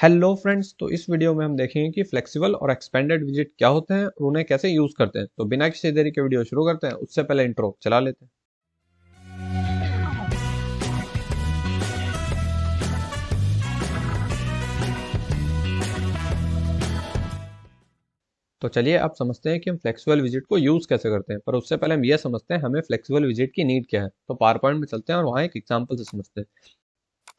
Hello friends, तो इस video में हम देखेंगे कि फ्लेक्सिबल और एक्सपेंडेड विजिट क्या होते हैं और उन्हें कैसे यूज करते हैं। तो बिना किसी देरी के वीडियो शुरू करते हैं। उससे पहले इंट्रो चला लेते हैं। तो चलिए आप समझते हैं कि हम फ्लेक्सिबल विजिट को यूज कैसे करते हैं, पर उससे पहले हम ये समझते हैं हमें फ्लेक्सिबल विजिट की नीड क्या है। तो पावर पॉइंट में चलते हैं और वहाँ एक एग्जाम्पल से समझते हैं।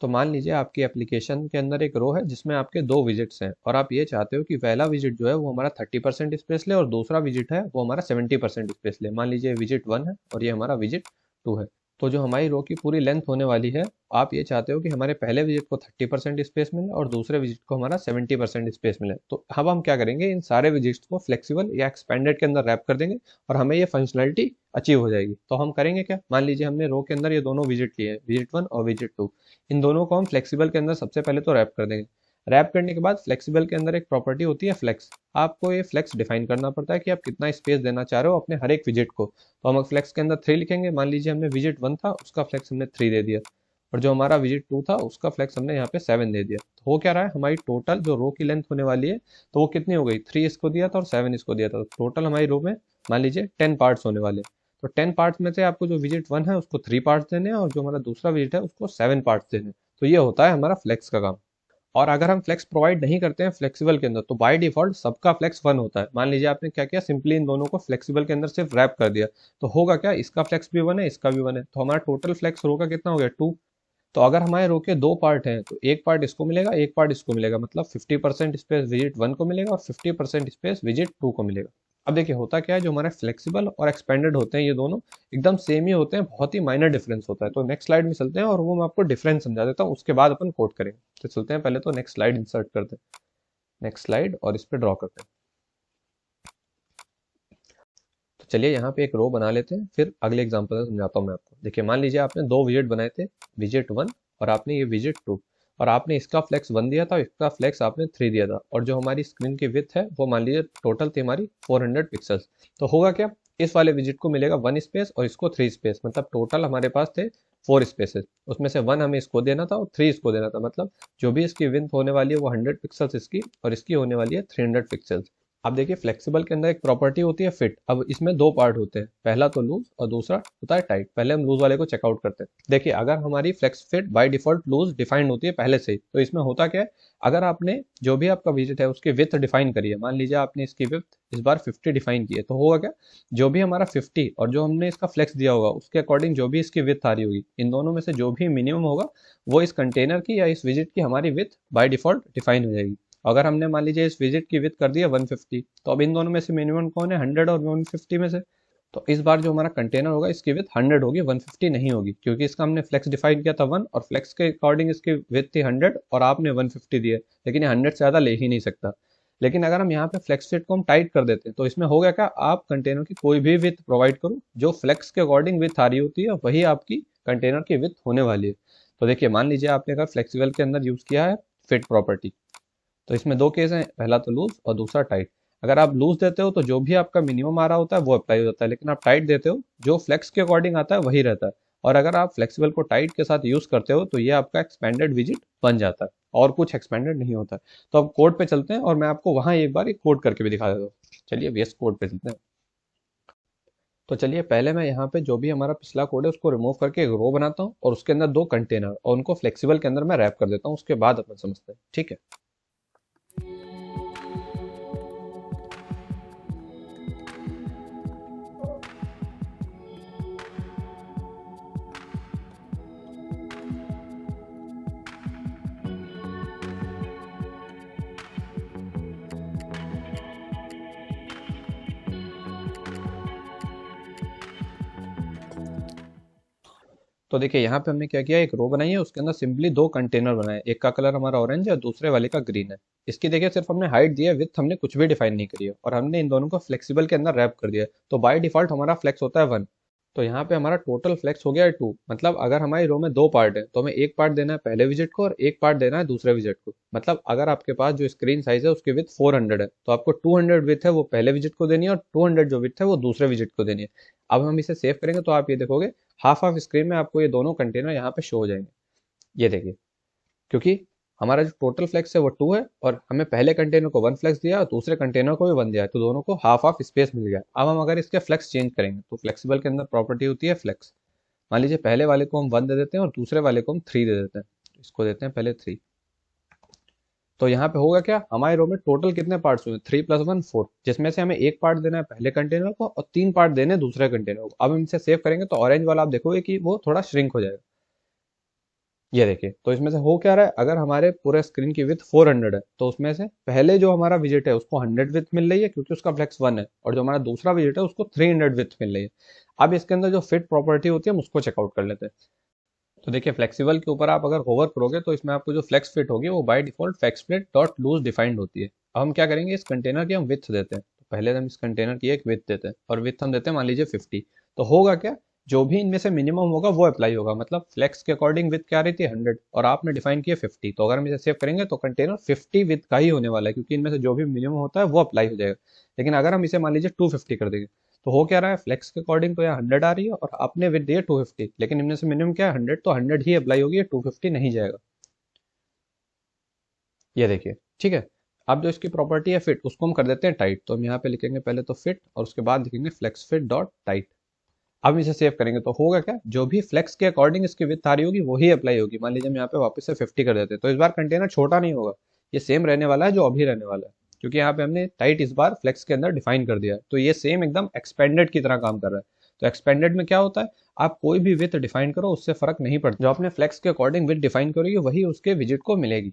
तो मान लीजिए आपकी एप्लीकेशन के अंदर एक रो है जिसमें आपके दो विजिट्स हैं और आप ये चाहते हो कि पहला विजिट जो है वो हमारा 30% स्पेस ले और दूसरा विजिट है वो हमारा 70% स्पेस ले। मान लीजिए विजिट 1 है और ये हमारा विजिट 2 है। तो जो हमारी रो की पूरी लेंथ होने वाली है, आप ये चाहते हो कि हमारे पहले विजिट को 30% स्पेस मिले और दूसरे विजिट को हमारा 70% स्पेस मिले। तो अब हम क्या करेंगे, इन सारे विजिट्स को फ्लेक्सिबल या एक्सपेंडेड के अंदर रैप कर देंगे और हमें ये फंक्शनलिटी अचीव हो जाएगी। तो हम करेंगे क्या, मान लीजिए हमने रो के अंदर ये दोनों विजिट लिए हैं, विजिट 1 और विजिट 2। इन दोनों को हम फ्लेक्सिबल के अंदर सबसे पहले तो रैप कर देंगे। रैप करने के बाद फ्लेक्सिबल के अंदर एक प्रॉपर्टी होती है फ्लेक्स। आपको ये फ्लेक्स डिफाइन करना पड़ता है कि आप कितना स्पेस देना चाह रहे हो अपने हर एक विजिट को। तो हम फ्लेक्स के अंदर 3 लिखेंगे। मान लीजिए हमने विजिट 1 था, उसका फ्लेक्स हमने 3 दे दिया, और जो हमारा विजिट 2 था उसका फ्लेक्स हमने यहाँ पे 7 दे दिया। तो हो क्या रहा है, हमारी टोटल जो रो की लेंथ होने वाली है तो वो कितनी हो गई, 3 इसको दिया था और 7 इसको दिया था। तो टोटल हमारी रो में मान लीजिए 10 पार्ट्स होने वाले। तो 10 पार्ट्स में से आपको जो विजिट 1 है उसको 3 पार्ट्स देने हैं और जो हमारा दूसरा विजिट है उसको 7 पार्ट्स देने हैं। तो ये होता है हमारा फ्लेक्स का काम। और अगर हम फ्लेक्स प्रोवाइड नहीं करते हैं फ्लेक्सिबल के अंदर तो बाय डिफॉल्ट सबका फ्लेक्स 1 होता है। मान लीजिए आपने क्या किया, सिंपली इन दोनों को फ्लेक्सिबल के अंदर सिर्फ रैप कर दिया। तो होगा क्या, इसका फ्लेक्स भी 1 है, इसका भी 1 है, तो हमारा टोटल फ्लेक्स रो का कितना हो गया, 2। तो अगर हमारे रो के दो पार्ट हैं तो एक पार्ट इसको मिलेगा, एक पार्ट इसको मिलेगा, मतलब 50% स्पेस विजिट 1 को मिलेगा और 50% स्पेस विजिट 2 को मिलेगा। अब देखिए होता क्या है, जो हमारे फ्लेक्सिबल और एक्सपेंडेड होते हैं ये दोनों एकदम सेम ही होते हैं, बहुत ही माइनर डिफरेंस होता है। तो नेक्स्ट स्लाइड में चलते हैं और वो मैं आपको डिफरेंस समझा देता हूँ, उसके बाद अपन कोड करेंगे। तो चलते हैं, पहले तो नेक्स्ट स्लाइड इंसर्ट करते हैं, नेक्स्ट स्लाइड, और इस पर ड्रॉ करते हैं। तो चलिए यहाँ पे एक रो बना लेते हैं, फिर अगले एग्जांपल में समझाता हूँ मैं आपको। देखिए मान लीजिए आपने दो विजिट बनाए थे, विजिट 1 और आपने ये विजिट 2, और आपने इसका फ्लेक्स 1 दिया था, इसका फ्लेक्स आपने 3 दिया था, और जो हमारी स्क्रीन की विड्थ है वो मान लीजिए टोटल थी हमारी 400 पिक्सल्स। तो होगा क्या, इस वाले विजिट को मिलेगा 1 स्पेस और इसको 3 स्पेस, मतलब टोटल हमारे पास थे 4 स्पेसेस। उसमें से 1 हमें इसको देना था और 3 इसको देना था, मतलब जो भी इसकी विड्थ होने वाली है वो 100 पिक्सल्स इसकी, और इसकी होने वाली है 300 पिक्सल्स। अब देखिए फ्लेक्सिबल के अंदर एक प्रॉपर्टी होती है फिट। अब इसमें दो पार्ट होते हैं, पहला तो लूज और दूसरा होता है टाइट। पहले हम लूज वाले को चेकआउट करते हैं। देखिए अगर हमारी flex fit by default loose defined होती है पहले से ही, तो इसमें होता क्या है, अगर आपने जो भी आपका विजिट है उसकी विथ डिफाइन करी है, मान लीजिए आपने इसकी विथ इस बार 50 डिफाइन की है, तो होगा क्या, जो भी हमारा 50 और जो हमने इसका फ्लेक्स दिया होगा उसके अकॉर्डिंग जो भी इसकी विथ आ रही होगी, इन दोनों में से जो भी मिनिमम होगा वो इस कंटेनर की या इस विजिट की हमारी विथ बाय डिफॉल्ट डिफाइन हो जाएगी। अगर हमने मान लीजिए इस विजिट की विड्थ कर दिया 150, तो अब इन दोनों में से मिनिमम कौन है, 100 और 150 में से। तो इस बार जो हमारा कंटेनर होगा इसकी विड्थ 100 होगी, 150 नहीं होगी, क्योंकि इसका हमने फ्लेक्स डिफाइन किया था 1 और फ्लेक्स के अकॉर्डिंग इसकी विड्थ थी 100 और आपने 150 दिया, लेकिन ये 100 से ज़्यादा ले ही नहीं सकता। लेकिन अगर हम यहाँ पे फ्लेक्स फिट को हम टाइट कर देते हैं तो इसमें हो गया क्या, आप कंटेनर की कोई भी विड्थ प्रोवाइड करो, जो फ्लेक्स के अकॉर्डिंग विड्थ आ रही होती है वही आपकी कंटेनर की विड्थ होने वाली है। तो देखिए मान लीजिए आपने अगर फ्लेक्सिबल के अंदर यूज किया है फिट प्रॉपर्टी, तो इसमें दो केस हैं, पहला तो लूज और दूसरा टाइट। अगर आप लूज देते हो तो जो भी आपका मिनिमम आ रहा होता है वो अप्लाई हो जाता है, लेकिन आप टाइट देते हो जो फ्लेक्स के अकॉर्डिंग आता है वही रहता है। और अगर आप फ्लेक्सिबल को टाइट के साथ यूज करते हो तो ये आपका एक्सपेंडेड विजिट बन जाता है, और कुछ एक्सपेंडेड नहीं होता है। तो अब कोड पे चलते हैं और मैं आपको वहां एक बार एक कोड करके भी दिखा देता हूँ। चलिए वीएस कोड पे चलते हैं। तो चलिए पहले मैं यहाँ पे जो भी हमारा पिछला कोड है उसको रिमूव करके एक रो बनाता हूँ और उसके अंदर दो कंटेनर और उनको फ्लेक्सिबल के अंदर मैं रैप कर देता हूँ, उसके बाद अपन समझते हैं, ठीक है। तो देखिए यहाँ पे हमने क्या किया, एक रो बनाई है, उसके अंदर सिंपली दो कंटेनर बनाए, एक का कलर हमारा ऑरेंज है और दूसरे वाले का ग्रीन है। इसकी देखिए सिर्फ हमने हाइट दी है, विड्थ हमने कुछ भी डिफाइन नहीं करी है, और हमने इन दोनों को फ्लेक्सिबल के अंदर रैप कर दिया है। तो बाय डिफॉल्ट हमारा फ्लेक्स होता है 1। तो यहाँ पे हमारा टोटल फ्लेक्स हो गया है 2। मतलब अगर हमारी रो में दो पार्ट है तो हमें एक पार्ट देना है पहले विजिट को और एक पार्ट देना है दूसरे विजिट को। मतलब अगर आपके पास जो स्क्रीन साइज है उसकी विथ 400 है तो आपको 200 विथ है वो पहले विजिट को देनी है और 200 जो विथ है वो दूसरे विजिट को देनी है। अब हम इसे सेव करेंगे तो आप ये देखोगे हाफ हाफ स्क्रीन में आपको ये दोनों कंटेनर यहाँ पे शो हो जाएंगे। ये देखिए, क्योंकि हमारा जो टोटल फ्लेक्स है वो 2 है और हमें पहले कंटेनर को 1 फ्लेक्स दिया और दूसरे कंटेनर को भी 1 दिया है, तो दोनों को हाफ हाफ स्पेस मिल गया। अब हम अगर इसके फ्लेक्स चेंज करेंगे तो फ्लेक्सिबल के अंदर प्रॉपर्टी होती है फ्लेक्स। मान लीजिए पहले वाले को हम 1 दे देते हैं और दूसरे वाले को हम 3 दे देते हैं, इसको देते हैं पहले 3। तो यहाँ पे होगा क्या, हमारे रो में टोटल कितने पार्ट्स हुए, 3 + 1 4, जिसमें से हमें एक पार्ट देना है पहले कंटेनर को और 3 पार्ट देने हैं दूसरे कंटेनर को। अब हम इसे सेव करेंगे तो ऑरेंज वाला आप देखोगे कि वो थोड़ा श्रिंक हो जाएगा। ये देखिए, तो इसमें से हो क्या रहा है, अगर हमारे पूरे स्क्रीन की विड्थ 400 है तो उसमें से पहले जो हमारा विजिट है उसको 100 विड्थ मिल रही है क्योंकि उसका फ्लेक्स 1 है, और जो हमारा दूसरा विजिट है उसको 300 विड्थ मिल रही है। अब इसके अंदर जो फिट प्रॉपर्टी होती है हम उसको चेकआउट कर लेते हैं। तो देखिए, फ्लेक्सिबल के ऊपर आप अगर होवर करोगे तो इसमें आपको जो फ्लेक्स फिट होगी वो by default flex fit dot loose defined होती है। अब हम क्या करेंगे, इस कंटेनर की हम विड्थ देते हैं, तो पहले हम इस कंटेनर की एक विड्थ देते हैं और विड्थ हम देते हैं मान लीजिए 50। तो होगा क्या, जो भी इनमें से मिनिमम होगा वो अप्लाई होगा, मतलब फ्लेक्स के अकॉर्डिंग विड्थ क्या आ रही थी 100 और आपने डिफाइन किया 50, तो अगर हम इसे सेव करेंगे तो कंटेनर 50 विड्थ का ही होने वाला है क्योंकि इनमें से जो भी मिनिमम होता है वो अप्लाई हो जाएगा। लेकिन अगर हम इसे मान लीजिए 250 कर देंगे तो हो क्या रहा है, फ्लेक्स के अकॉर्डिंग तो यहाँ 100 आ रही है और आपने विद दिए 250, लेकिन इनमें से मिनिमम क्या है 100, तो 100 ही अप्लाई होगी, 250 नहीं जाएगा। ये देखिए, ठीक है। अब जो इसकी प्रॉपर्टी है फिट, उसको हम कर देते हैं टाइट, तो हम यहाँ पे लिखेंगे पहले तो फिट और उसके बाद लिखेंगे फ्लेक्स फिट डॉट टाइट। अब इसे सेव करेंगे तो होगा क्या, जो भी फ्लेक्स के अकॉर्डिंग इसकी विड्थ आ रही होगी वही अप्लाई होगी। मान लीजिए हम यहाँ पे वापस से 50 कर देते हैं तो इस बार कंटेनर छोटा नहीं होगा, ये सेम रहने वाला है जो अभी रहने वाला है, क्योंकि यहाँ पे हमने टाइट इस बार फ्लेक्स के अंदर डिफाइन कर दिया है, तो ये सेम एकदम एक्सपेंडेड की तरह काम कर रहा है। तो एक्सपेंडेड में क्या होता है, आप कोई भी विड्थ डिफाइन करो उससे फर्क नहीं पड़ता, जो आपने फ्लेक्स के अकॉर्डिंग विड्थ डिफाइन करोगे वही उसके विजिट को मिलेगी।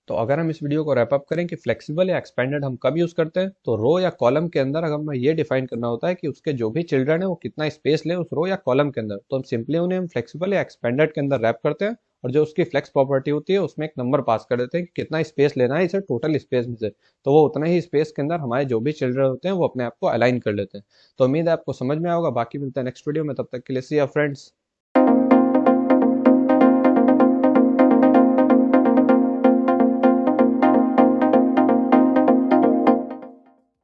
तो अगर हम इस वीडियो को रैप अप करें कि फ्लेक्सिबल या एक्सपेंडेड हम कब यूज़ करते हैं, तो रो या कॉलम के अंदर अगर हमें ये डिफाइन करना होता है कि उसके जो भी चिल्ड्रन है वो कितना स्पेस ले उस रो या कॉलम के अंदर, तो हम सिंपली उन्हें हम फ्लेक्सिबल या एक्सपेंडेड के अंदर रैप करते हैं और जो उसकी फ्लेक्स प्रॉपर्टी होती है उसमें एक नंबर पास कर देते हैं कि कितना स्पेस लेना है इसे टोटल स्पेस में से, तो वो उतना ही स्पेस के अंदर हमारे जो भी चिल्ड्रन होते हैं वो अपने आप को अलाइन कर लेते हैं। तो उम्मीद है आपको समझ में आएगा, बाकी मिलता है नेक्स्ट वीडियो में, तब तक के लिए सी या फ्रेंड्स।